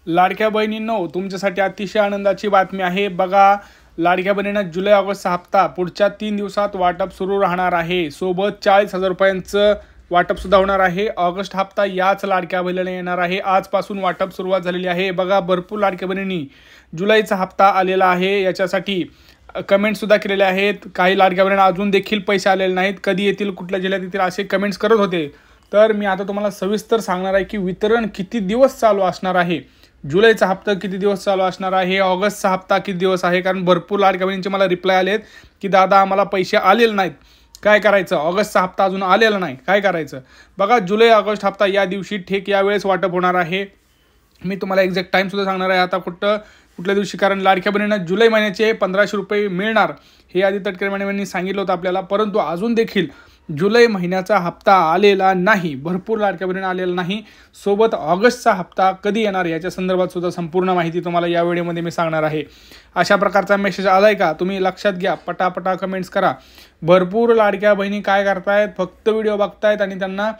लाडक्या बहिणींनो, तुमच्यासाठी अतिशय आनंदाची बातमी आहे। बघा, लाडक्या बहिणींना जुलै ऑगस्टचा हप्ता पुढच्या 3 दिवसात वाटप सुरू राहणार आहे। सोबत 40,000 रुपयांचं वाटप सुद्धा होणार आहे। ऑगस्ट हप्ता याच लाडक्या बहिणीला येणार आहे। आजपासून वाटप सुरुवात झालेली आहे। बघा, भरपूर लाडक्या बहिणींनी जुलैचा हप्ता आलेला आहे याच्यासाठी कमेंट सुद्धा केलेले आहेत। काही लाडक्या बहिणींना अजून देखील पैसे आलेले नाहीत, कधी येतील, कुठल्या जिल्ह्यात येतील असे कमेंट्स करत होते। तर मी आता तुम्हाला सविस्तर सांगणार आहे की वितरण किती दिवस चालू असणार आहे, जुलैचा हप्ता किती दिवस चालू असणार आहे, ऑगस्टचा हप्ता किती दिवस आहे। कारण भरपूर लाडक्या बहिणींचे मला रिप्लाय आलेत की दादा आम्हाला पैसे आलेले नाहीत, काय करायचं, ऑगस्टचा हप्ता अजून आलेला नाही, काय करायचं। बघा, जुलै ऑगस्ट हप्ता या दिवशी ठीक यावेळेस वाटप होणार आहे। मी तुम्हाला एक्झॅक्ट टाइम सुद्धा सांगणार आहे आता कुठल्या दिवशी, कारण लाडक्या बहिणींना जुलै महिन्याचे 1500 रुपये मिळणार हे आधी तटकरे मॅडमांनी सांगितलं होतं आपल्याला, परंतु अजून देखील जुलै महिन्याचा हप्ता आलेला नाही, भरपूर लाडक्या बहिणींना आलेला नाही। सोबत ऑगस्टचा हप्ता कधी येणार याच्या संदर्भात सुद्धा संपूर्ण माहिती तुम्हाला या व्हिडिओमध्ये मी सांगणार आहे। अशा प्रकारचा मेसेज आलाय का, तुम्ही लक्षात घ्या, पटापटा कमेंट्स करा। भरपूर लाडक्या बहिणी काय करतायत, फक्त व्हिडिओ बघतायत आणि त्यांना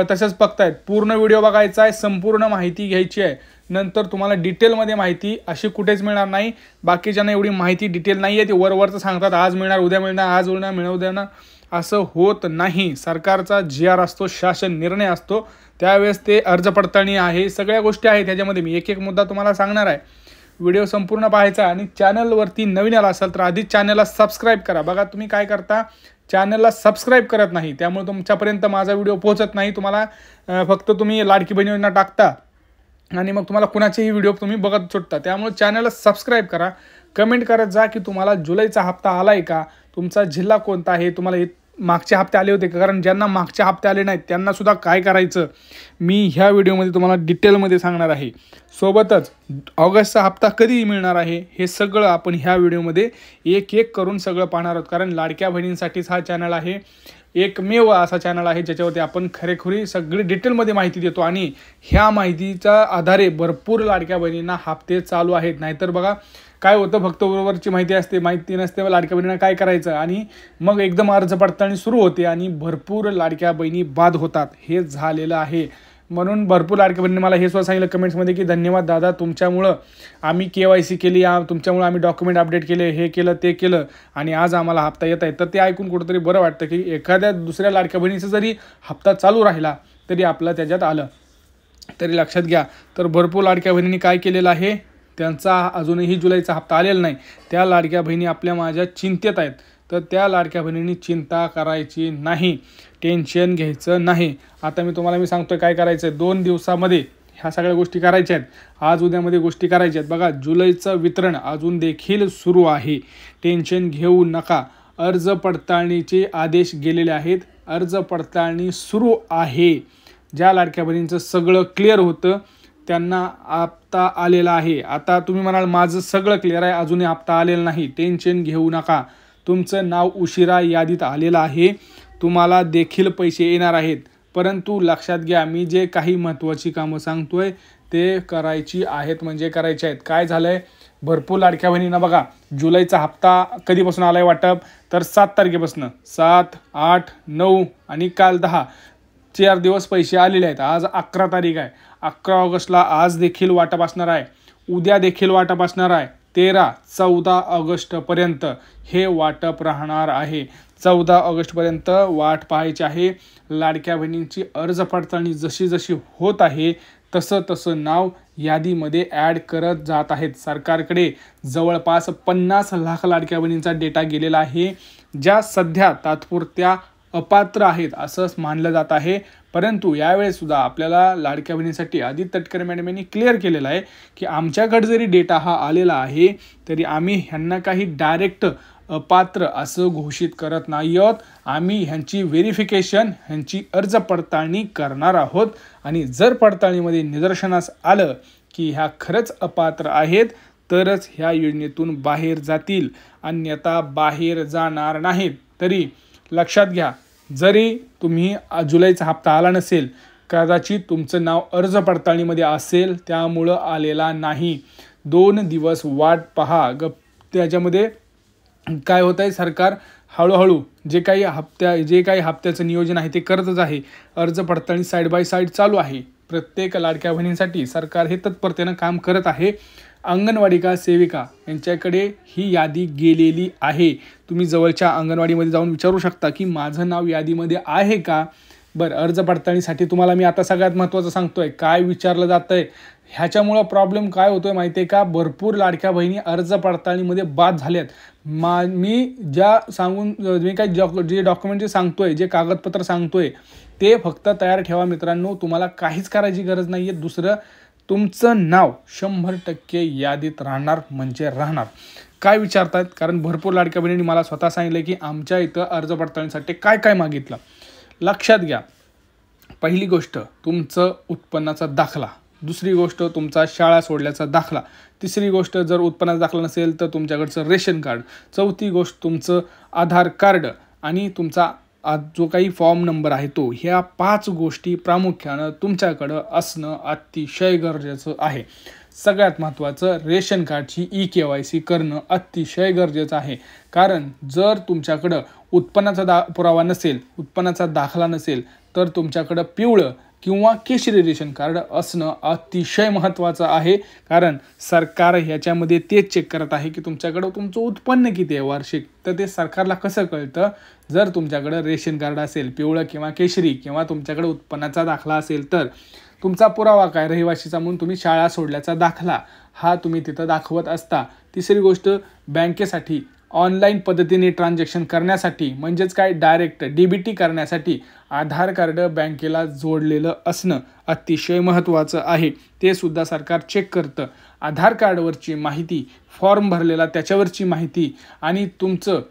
तसंच बघतायत। पूर्ण व्हिडिओ बघायचा आहे, संपूर्ण माहिती घ्यायची आहे, नंतर तुम्हाला डिटेलमध्ये माहिती अशी कुठेच मिळणार नाही। बाकीच्यांना एवढी माहिती डिटेल नाही आहे, ते वरवरचं सांगतात आज मिळणार, उद्या मिळणार, आज मिळणार, उद्या मिळणार, असं होत नाही। सरकारचा GR असतो, शासन निर्णय असतो, त्यावेळेस ते अर्ज पडताळणी आहे, सगळ्या गोष्टी आहेत त्याच्यामध्ये। मी एक एक मुद्दा तुम्हाला सांगणार आहे, व्हिडिओ संपूर्ण पाहायचा। आणि चॅनलवरती नवीन आला असाल तर आधी चॅनलला सबस्क्राईब करा। बघा, तुम्ही काय करता, चॅनलला सबस्क्राईब करत नाही, त्यामुळे तुमच्यापर्यंत माझा व्हिडिओ पोहोचत नाही। तुम्हाला फक्त तुम्ही लाडकी बहिणींना टाकता आणि मग तुम्हाला कुणाचेही व्हिडिओ तुम्ही बघत सुटता, त्यामुळे चॅनलला सबस्क्राईब करा। कमेंट करत जा की तुम्हाला जुलैचा हप्ता आलाय का, तुमचा जिल्हा कोणता आहे, तुम्हाला मागचे हप्ते आले होते का, कारण ज्यांना मागचे हप्ते आले नाहीत त्यांना सुद्धा काय करायचं मी ह्या व्हिडिओमध्ये तुम्हाला डिटेलमध्ये सांगणार आहे। सोबतच ऑगस्टचा हप्ता कधी मिळणार आहे हे सगळं आपण ह्या व्हिडिओमध्ये एक एक करून सगळं पाहणार आहोत। कारण लाडक्या बहिणींसाठीच हा चॅनल आहे, एकमेव असा चॅनल आहे ज्याच्यावरती आपण खरेखुरी सगळी डिटेलमध्ये माहिती देतो आणि ह्या माहितीच्या आधारे भरपूर लाडक्या बहिणींना हप्ते चालू आहेत। नाहीतर बघा काय होतं, फक्त बरोबरची माहिती असते, माहिती नसते लाडक्या बहिणींना काय करायचं, आणि मग एकदम अर्ज पडताळणी सुरू होते आणि भरपूर लाडक्या बहिणी बाद होतात, हे झालेलं आहे। म्हणून भरपूर लाडक्या बहिणींनी मला हे सुद्धा सांगितलं कमेंट्समध्ये की धन्यवाद दादा, तुमच्यामुळं आम्ही KYC केली, तुमच्यामुळं आम्ही डॉक्युमेंट अपडेट केले, हे केलं ते केलं आणि आज आम्हाला हप्ता येत आहे। तर ते ऐकून कुठंतरी बरं वाटतं की एखाद्या दुसऱ्या लाडक्या बहिणीचा जरी हप्ता चालू राहिला तरी आपलं त्याच्यात आलं। तरी लक्षात घ्या, तर भरपूर लाडक्या बहिणींनी काय केलेलं आहे, त्यांचा अजूनही जुलैचा हप्ता आलेला नाही, त्या लाडक्या बहिणी आपल्या माझ्या चिंतेत आहेत। तर त्या लाडक्या बहिणींनी चिंता करायची नाही, टेन्शन घ्यायचं नाही। आता मी सांगतोय काय करायचं आहे, 2 दिवसामध्ये ह्या सगळ्या गोष्टी करायच्या आहेत, आज उद्यामध्ये गोष्टी करायच्या आहेत। बघा, जुलैचं वितरण अजून देखील सुरू आहे, टेन्शन घेऊ नका। अर्ज पडताळणीचे आदेश गेलेले आहेत, अर्ज पडताळणी सुरू आहे। ज्या लाडक्या बहिणींचं सगळं क्लिअर होतं त्यांना हप्ता आलेला आहे। आता तुम्ही म्हणाल माझं सगळं क्लिअर आहे, अजूनही हप्ता आलेला नाही, टेन्शन घेऊ नका, तुमचं नाव उशिरा यादीत आलेलं आहे, तुम्हाला देखील पैसे येणार आहेत। परंतु लक्षात घ्या, मी जे काही महत्त्वाची कामं सांगतोय ते करायची आहेत, म्हणजे करायचे आहेत। काय झालंय, भरपूर लाडक्या बहिणींना बघा, जुलैचा हप्ता कधीपासून आलाय वाटप, तर 7 तारखेपासून, 7, 8, 9 आणि काल 10, 4 दिवस पैसे आलेले आहेत। आज 11 तारीख आहे, 11 ऑगस्टला आज देखील वाटप असणार आहे, उद्या देखील वाटप असणार आहे, 13, 14 ऑगस्टपर्यंत हे वाटप राहणार आहे। 14 ऑगस्टपर्यंत वाट पाहायची आहे। लाडक्या बहिणींची अर्ज पडताळणी जशी जशी होत आहे तसं तसं नाव यादीमध्ये ॲड करत जात आहेत। सरकारकडे जवळपास 50 लाख लाडक्या बहिणींचा डेटा गेलेला आहे, ज्या सध्या तात्पुरत्या अपात्र आहेत असं मानलं जात आहे। परंतु यावेळेस सुद्धा आपल्याला लाडक्या बहिणींसाठी आधी तटकरे मॅडम यांनी क्लिअर केलेलं आहे की आमच्याकडे जरी डेटा हा आलेला आहे तरी आम्ही ह्यांना काही डायरेक्ट अपात्र असं घोषित करत नाही आहोत, आम्ही ह्यांची व्हेरिफिकेशन, ह्यांची अर्ज पडताळणी करणार आहोत आणि जर पडताळणीमध्ये निदर्शनास आलं की ह्या खरंच अपात्र आहेत तरच ह्या योजनेतून बाहेर जातील, अन्यथा बाहेर जाणार नाहीत। तरी लक्षात घ्या, जरी तुम्ही जुलैचा हप्ता आला नसेल, कदाचित तुमचं नाव अर्ज पडताळणीमध्ये असेल त्यामुळं आलेला नाही, 2 दिवस वाट पहा। त्याच्यामध्ये काय होत आहे, सरकार हळूहळू जे काही हप्त्याचं नियोजन आहे ते करतच आहे, अर्ज पडताळणी साईड बाय साईड चालू आहे, प्रत्येक लाडक्या बहिणींसाठी सरकार हे तत्परतेनं काम करत आहे. अंगणवाडी सेविका यांच्याकडे ही यादी गेलेली आहे. तुम्ही जवळच्या अंगणवाडीमध्ये जाऊन विचारू शकता की माझं नाव यादीमध्ये आहे का. बरं, अर्ज पडताळणीसाठी तुम्हाला मी आता सगळ्यात महत्त्वाचं सांगतोय काय विचारलं जातं आहे. ह्याच्यामुळं प्रॉब्लेम काय होतोय माहिती आहे का, भरपूर लाडक्या बहिणी अर्ज पडताळणीमध्ये बाद झाल्यात. मी जे डॉक्युमेंट सांगतोय, जे कागदपत्र सांगतोय ते फक्त तयार ठेवा मित्रांनो. तुम्हाला काहीच करायची गरज नाही आहे. दुसरं, तुमचं नाव 100% यादीत राहणार म्हणजे राहणार. काय विचारतात, कारण भरपूर लाडक्या बहिणींनी मला स्वतः सांगितलं की आमच्या इथं अर्ज पडताळणीसाठी काय काय मागितलं. लक्षात घ्या, पहिली गोष्ट तुमचं उत्पन्नाचा दाखला, दुसरी गोष्ट तुमचा शाळा सोडल्याचा दाखला, तिसरी गोष्ट जर उत्पन्नाचा दाखला नसेल तर तुमच्याकडचं रेशन कार्ड, चौथी गोष्ट तुमचं आधार कार्ड आणि तुमचा जो काही फॉर्म नंबर आहे तो. ह्या 5 गोष्टी प्रामुख्यानं तुमच्याकडं असणं अतिशय गरजेचं आहे. सगळ्यात महत्त्वाचं, रेशन कार्डची EKYC करणं अतिशय गरजेचं आहे. कारण जर तुमच्याकडं उत्पन्नाचा पुरावा नसेल, उत्पन्नाचा दाखला नसेल तर तुमच्याकडं पिवळं किंवा केशरी रेशन कार्ड असणं अतिशय महत्त्वाचं आहे. कारण सरकार ह्याच्यामध्ये तेच चेक करत आहे की तुमच्याकडं तुमचं उत्पन्न किती आहे वार्षिक. तर ते सरकारला कसं कळतं, जर तुमच्याकडं रेशन कार्ड असेल पिवळं किंवा केशरी किंवा तुमच्याकडे उत्पन्नाचा दाखला असेल तर तुमचा पुरावा काय, रहिवाशीचा म्हणून तुम्ही शाळा सोडल्याचा दाखला हा तुम्ही तिथं दाखवत असता. तिसरी गोष्ट, बँकेसाठी ऑनलाईन पद्धतीने ट्रान्झॅक्शन करण्यासाठी म्हणजेच काय डायरेक्ट DBT करण्यासाठी आधार कार्ड बँकेला जोडलेलं असणं अतिशय महत्त्वाचं आहे. ते सुद्धा सरकार चेक करतं. आधार कार्डवरची माहिती, फॉर्म भरलेला त्याच्यावरची माहिती आणि तुमचं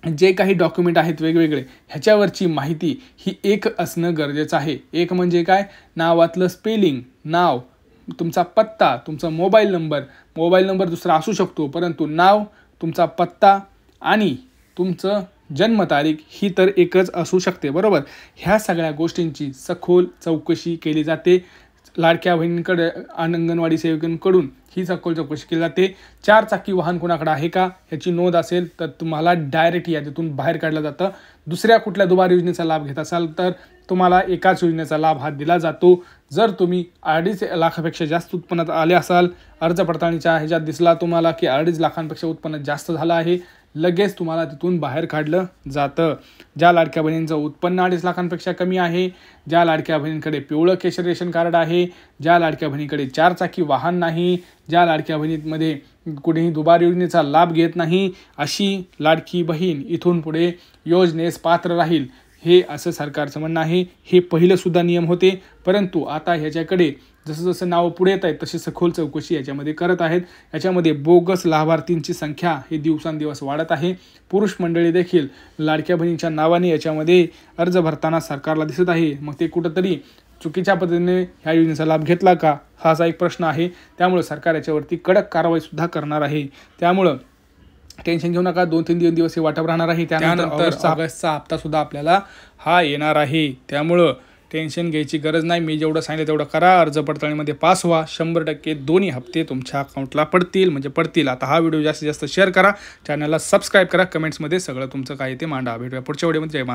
जे काही डॉक्युमेंट आहेत वेगवेगळे ह्याच्यावरची माहिती ही एक असणं गरजेचं आहे. एक म्हणजे काय, नावातलं स्पेलिंग, नाव, तुमचा पत्ता, तुमचा मोबाईल नंबर दुसरा असू शकतो परंतु नाव, तुमचा पत्ता आणि तुमचं जन्मतारीख ही तर एकच असू शकते, बरोबर. ह्या सगळ्या गोष्टींची सखोल चौकशी केली जाते. लाडक्या बहिणींकडे अंगणवाडी सेविकांकडून ही सखोल चौकशी केली जाते. 4 चाकी वाहन कोणाकडे आहे का ह्याची नोंद असेल तर तुम्हाला डायरेक्ट यादीतून बाहेर काढलं जातं. दुसऱ्या कुठल्या दुबार योजनेचा लाभ घेत असाल तर तुम्हाला एकाच योजनेचा लाभ हा दिला जातो. जर तुम्ही 2.5 लाखापेक्षा जास्त उत्पन्नात आले असाल, अर्ज पडताळणीच्या ह्याच्यात दिसला तुम्हाला की 2.5 लाखांपेक्षा उत्पन्न जास्त झालं आहे, लगेच तुम्हाला तिथून बाहेर काढलं जातं. ज्या लाडक्या बहिणींचं उत्पन्न 2.5 लाखांपेक्षा कमी आहे, ज्या लाडक्या बहिणींकडे पिवळं केशरी रेशन कार्ड आहे, ज्या लाडक्या बहिणीकडे 4 चाकी वाहन नाही, ज्या लाडक्या बहिणीमध्ये कुठेही दुबार योजनेचा लाभ घेत नाही, अशी लाडकी बहीण इथून पुढे योजनेस पात्र राहील, हे असं सरकारचं म्हणणं आहे. हे पहिलंसुद्धा नियम होते परंतु आता ह्याच्याकडे जसं जसं नावं पुढे येत आहेत तशी सखोल चौकशी याच्यामध्ये करत आहेत. याच्यामध्ये बोगस लाभार्थींची संख्या ही दिवसांदिवस वाढत आहे. पुरुष मंडळी देखील लाडक्या बहिणींच्या नावाने याच्यामध्ये अर्ज भरताना सरकारला दिसत आहे. मग ते कुठंतरी चुकीच्या पद्धतीने ह्या योजनेचा लाभ घेतला का हाचा एक प्रश्न आहे. त्यामुळे सरकार याच्यावरती कडक कारवाईसुद्धा करणार आहे. त्यामुळं टेन्शन घेऊ नका, 2-3 दिवस हे वाटप राहणार आहे. त्यानंतर ऑगस्टचा हप्तासुद्धा आपल्याला हा येणार आहे. त्यामुळं टेन्शन घ्यायची गरज नाही. मी जेवढं सांगितलं तेवढं करा. अर्ज पडताळणीमध्ये पास व्हा. 100% दोन्ही हप्ते तुमच्या अकाउंटला पडतील. आता हा व्हिडिओ जास्तीत जास्त शेअर करा, चॅनलला सबस्क्राईब करा, कमेंट्समध्ये सगळं तुमचं काय ते मांडा. भेटूया पुढच्या व्हिडिओमध्ये. जय महाराष्ट्र.